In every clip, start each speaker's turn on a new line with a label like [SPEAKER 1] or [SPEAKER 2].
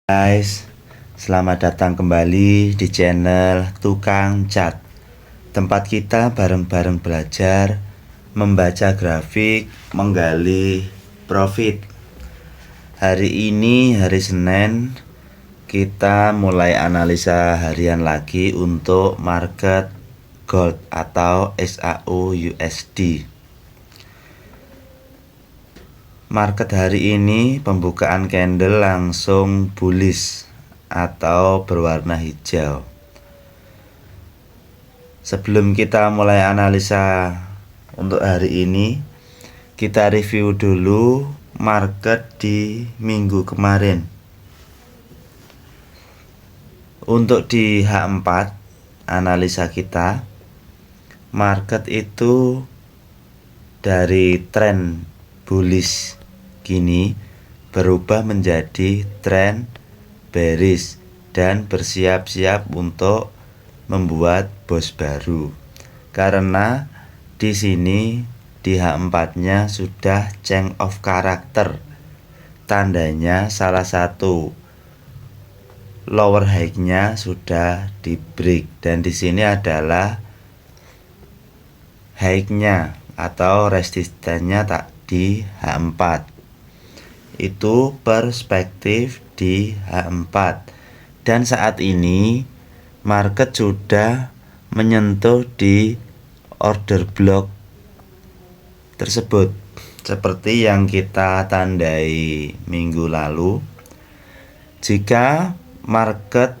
[SPEAKER 1] Guys, selamat datang kembali di channel Tukang Cat. Tempat kita bareng-bareng belajar, membaca grafik, menggali profit. Hari ini hari Senin, kita mulai analisa harian lagi untuk market gold atau SAU USD. Market hari ini pembukaan candle langsung bullish atau berwarna hijau. Sebelum kita mulai analisa untuk hari ini, kita review dulu market di minggu kemarin. Untuk di H4 analisa kita, market itu dari tren bullish kini berubah menjadi tren bearish dan bersiap-siap untuk membuat bos baru. Karena di sini di H4-nya sudah change of character. Tandanya salah satu lower high-nya sudah di break dan di sini adalah high-nya atau resistennya tak di H4. Itu perspektif di H4. Dan saat ini market sudah menyentuh di order block tersebut seperti yang kita tandai minggu lalu. Jika market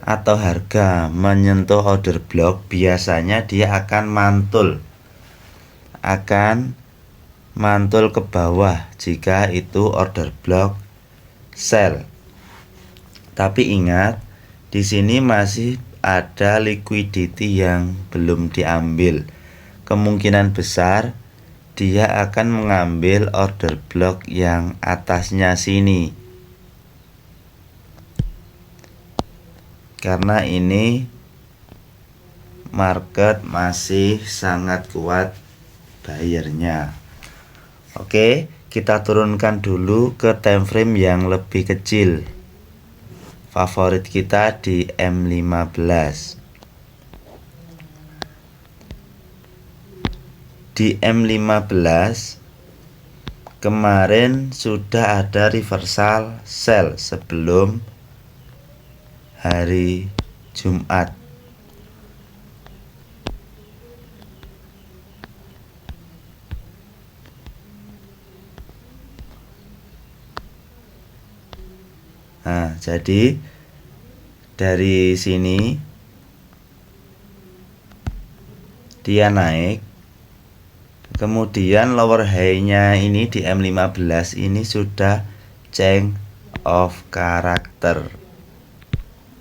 [SPEAKER 1] atau harga menyentuh order block, biasanya dia akan mantul ke bawah jika itu order block sell. Tapi ingat, di sini masih ada liquidity yang belum diambil. Kemungkinan besar dia akan mengambil order block yang atasnya sini. Karena ini market masih sangat kuat buyernya. Oke, kita turunkan dulu ke time frame yang lebih kecil. Favorit kita di M15. Di M15 kemarin sudah ada reversal sell sebelum hari Jumat. Nah, jadi dari sini dia naik. Kemudian lower high-nya ini di M15 ini sudah change of character.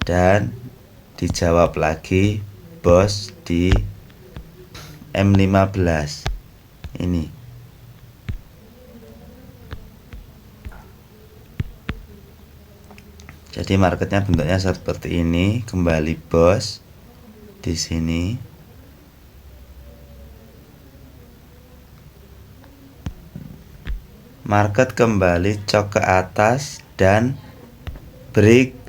[SPEAKER 1] Dan dijawab lagi bos di M15 ini. Jadi marketnya bentuknya seperti ini, kembali bos di sini. Market kembali cok ke atas dan break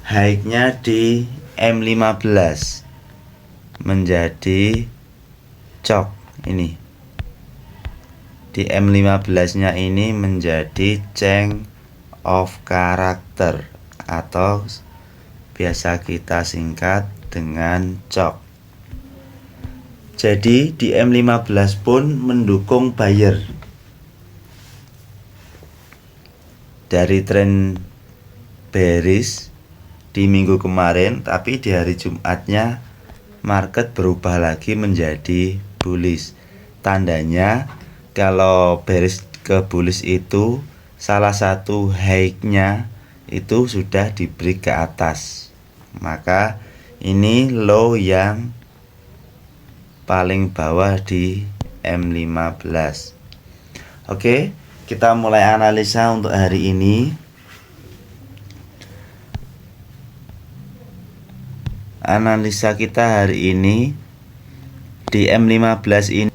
[SPEAKER 1] high-nya di M15 menjadi cok ini. Di M15-nya ini menjadi change of character atau biasa kita singkat dengan cok. Jadi di M15 pun mendukung buyer. Dari tren bearish di minggu kemarin, tapi di hari Jumatnya market berubah lagi menjadi bullish. Tandanya kalau bearish ke bullish itu salah satu high-nya itu sudah di break ke atas. Maka ini low yang paling bawah di M15. Oke, kita mulai analisa untuk hari ini. Analisa kita hari ini di M15 ini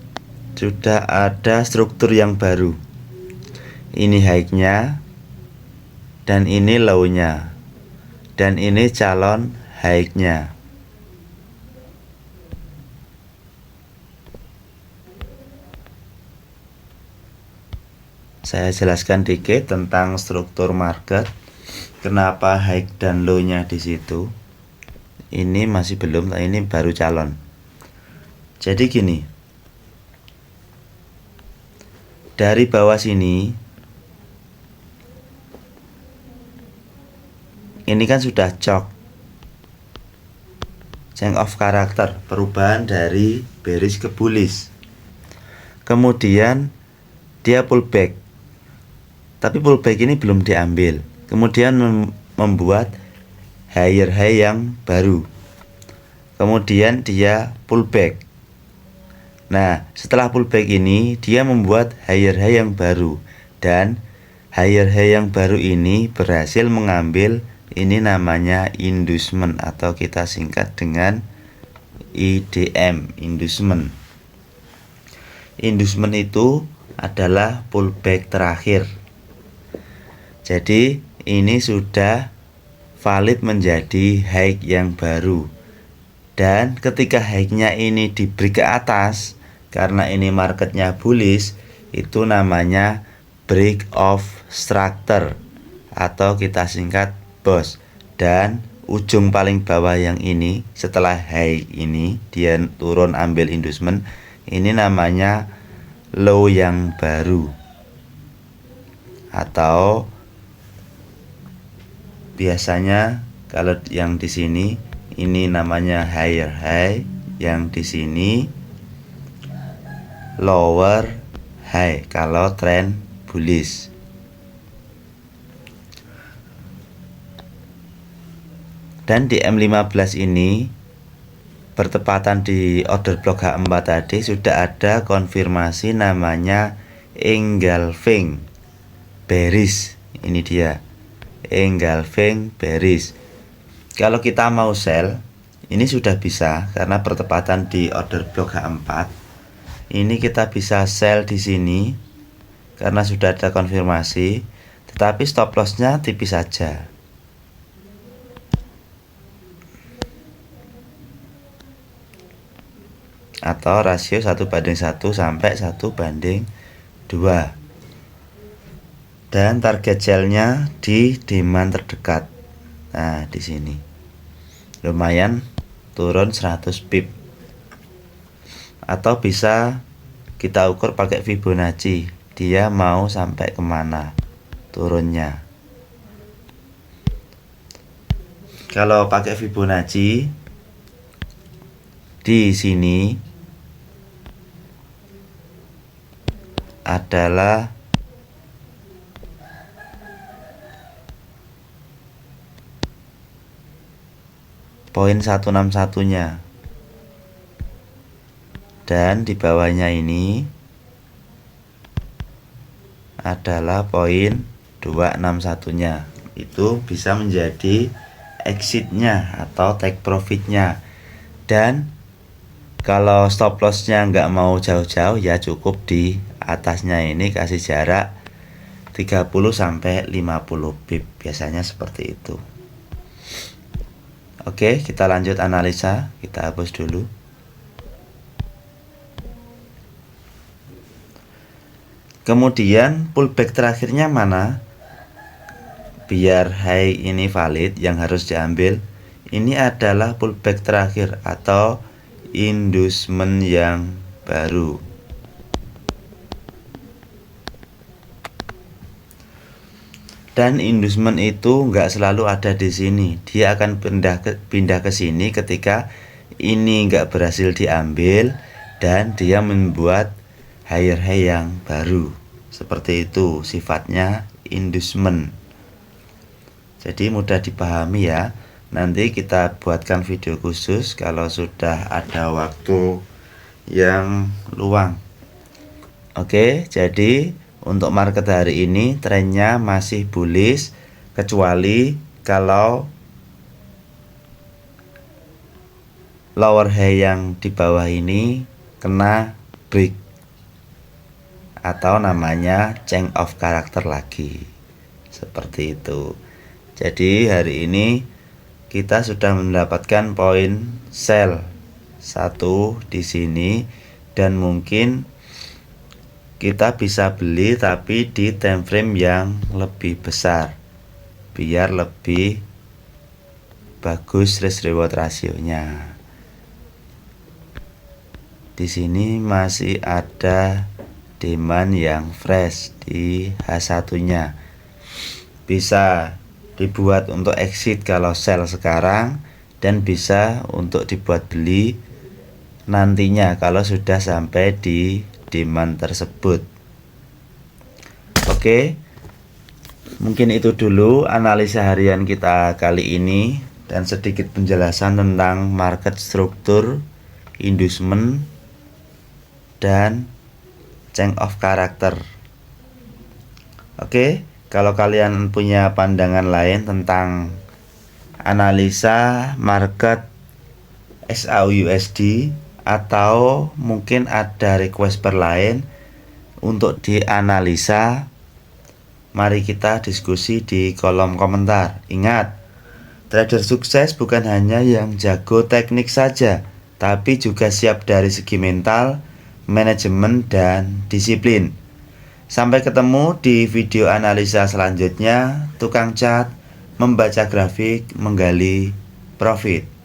[SPEAKER 1] sudah ada struktur yang baru. Ini high-nya dan ini low-nya, dan ini calon high-nya. Saya jelaskan dikit tentang struktur market. Kenapa high dan low-nya di situ. Ini masih belum, ini baru calon. Jadi gini. Dari bawah sini ini kan sudah cok. Change of character, perubahan dari bearish ke bullish. Kemudian dia pullback. Tapi pullback ini belum diambil. Kemudian membuat higher high yang baru. Kemudian dia pullback. Nah, setelah pullback ini dia membuat higher high yang baru, dan higher high yang baru ini berhasil mengambil ini namanya inducement atau kita singkat dengan IDM, inducement. Inducement itu adalah pullback terakhir. Jadi ini sudah valid menjadi high yang baru, dan ketika high-nya ini di break ke atas karena ini marketnya bullish, itu namanya break of structure atau kita singkat BOS. Dan ujung paling bawah yang ini setelah high ini dia turun ambil inducement, ini namanya low yang baru, atau biasanya kalau yang di sini ini namanya higher high, yang di sini lower high kalau tren bullish. Dan di M15 ini bertepatan di order block H4 tadi sudah ada konfirmasi namanya engulfing bearish. Ini dia engulfing bearish. Kalau kita mau sell, ini sudah bisa karena bertepatan di order block H4. Ini kita bisa sell di sini karena sudah ada konfirmasi, tetapi stop lossnya tipis saja. Atau rasio 1:1 sampai 1:2. Dan target sell-nya di demand terdekat. Nah, di sini. Lumayan turun 100 pip. Atau bisa kita ukur pakai Fibonacci. Dia mau sampai kemana turunnya. Kalau pakai Fibonacci di sini adalah poin 161-nya, dan di bawahnya ini adalah poin 261-nya. Itu bisa menjadi exitnya atau take profitnya. Dan kalau stop lossnya nggak mau jauh-jauh, ya cukup di atasnya ini kasih jarak 30 sampai 50 pip, biasanya seperti itu. Oke, kita lanjut analisa. Kita hapus dulu. Kemudian pullback terakhirnya mana? Biar high ini valid, yang harus diambil ini adalah pullback terakhir atau inducement yang baru. Dan inducement itu nggak selalu ada di sini. Dia akan pindah ke sini ketika ini nggak berhasil diambil dan dia membuat higher high yang baru. Seperti itu sifatnya inducement. Jadi mudah dipahami ya. Nanti kita buatkan video khusus kalau sudah ada waktu yang luang. Oke, jadi untuk market hari ini trennya masih bullish, kecuali kalau lower high yang di bawah ini kena break atau namanya change of character lagi. Seperti itu. Jadi hari ini kita sudah mendapatkan poin sell 1 di sini, dan mungkin kita bisa beli tapi di time frame yang lebih besar biar lebih bagus risk reward rasionya. Di sini masih ada demand yang fresh di H1-nya. Bisa dibuat untuk exit kalau sell sekarang, dan bisa untuk dibuat beli nantinya kalau sudah sampai di demand tersebut. Oke, mungkin itu dulu analisa harian kita kali ini, dan sedikit penjelasan tentang market struktur, inducement, dan change of character. Oke, kalau kalian punya pandangan lain tentang analisa market SAUUSD, atau mungkin ada request lain untuk dianalisa, mari kita diskusi di kolom komentar. Ingat, trader sukses bukan hanya yang jago teknik saja, tapi juga siap dari segi mental, manajemen, dan disiplin. Sampai ketemu di video analisa selanjutnya. Tukang cat, membaca grafik, menggali profit.